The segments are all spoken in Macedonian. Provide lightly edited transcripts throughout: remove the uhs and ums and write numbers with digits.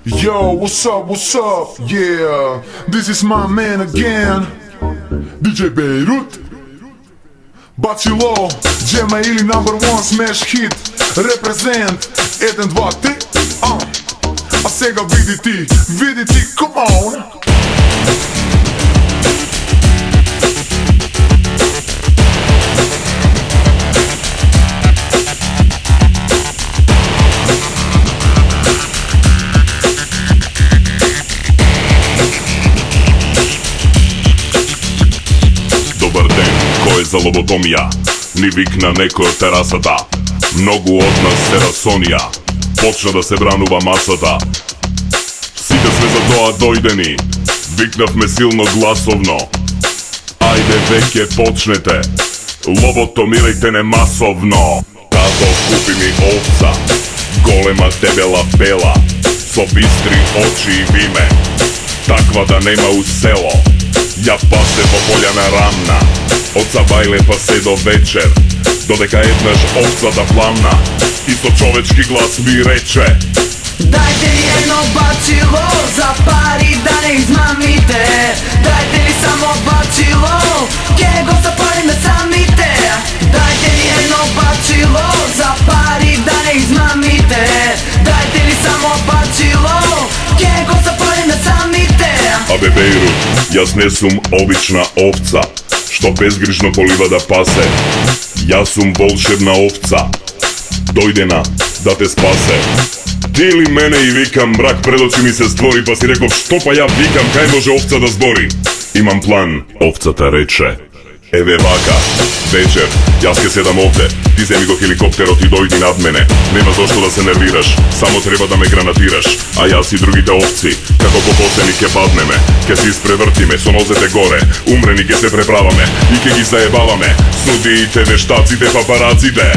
Yo, what's up, yeah. This is my man again, DJ Beirut. Бацило, Джема или number one smash hit. Represent 1, 2, 3. А сега види ти, come on. Добар ден, кој е за лоботомија? Ни викна некој од терасата. Многу од нас се расонија. Почна да се бранува масата. Сите сме за тоа дојдени. Викнавме силно гласовно. Ајде веќе почнете. Лоботомирајте не масовно. Тато, купи ми овца. Голема дебела бела. Со бистри очи и виме. Таква да нема у село. Ја пасе во полјана рамна. Од сабајле па се до вечер. Додека еднаш овцата пламна. И со човечки глас ми рече: Дајте ли едно бацило за пари да не измамите. Дајте ли само бацило, ке го запалиме самите. Дајте ли едно бацило за пари да не измамите. Дајте ли само бацило, ке го запалиме самите. Абе Бејрут, јас не сум обична овца што безгрижно полива да пасе. Јас сум волшебна овца, дојдена да те спасе. Ти или мене и викам, мрак пред очи ми се створи, па си реков што па ја викам, кај може овца да збори? Имам план, овцата рече: еве вака, вечер, јас ке седам овде, ти земи го хеликоптерот и дојди над мене. Нема зошто да се нервираш, само треба да ме гранатираш. А јас и другите овци, како покосени ке паднеме, ке се испревртиме со нозете горе, умрени ке се преправаме и ке ги заебаваме судиите, вештаците, папараците.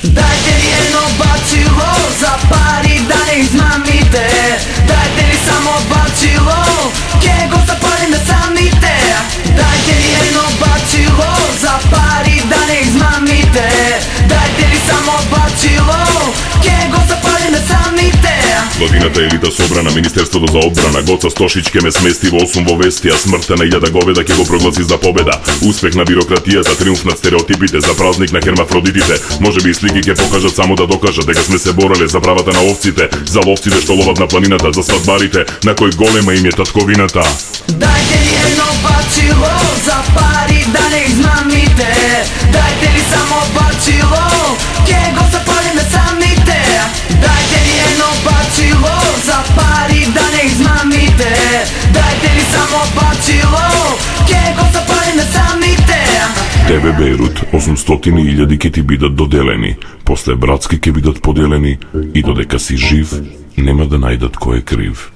Дајте ли едно бацило за пари да не измамите. Дајте ли само бацило, ке го запалиме самите. Дајте ли едно бацило за пари да не измамите. Дајте ли само бацило, ке го запалиме самите. Владината елита собрана, Министерството за одбрана, Гоца Стошич ке ме смести во 8 во вести, а смртта на 1000 говеда ке го прогласи за победа. Успех на бирократијата, триумф над стереотипите, за празник на хермафродитите. Може би и слики ке покажат само да докажат дека сме се бореле за правата на овците, за ловците што ловат на планината, за свадбарите на кој голема им е татковината. Дајте ли едно бацило за пари да не измамите. Дајте ли само бацило, ке го запалиме самите. Дајте ли едно бацило за пари да не измамите. Дајте ли само бацило, ке го запалиме самите. Тебе Бејрут, 800.000 ке ти бидат доделени, после братски ке бидат поделени и додека си жив, нема да најдат кој е крив.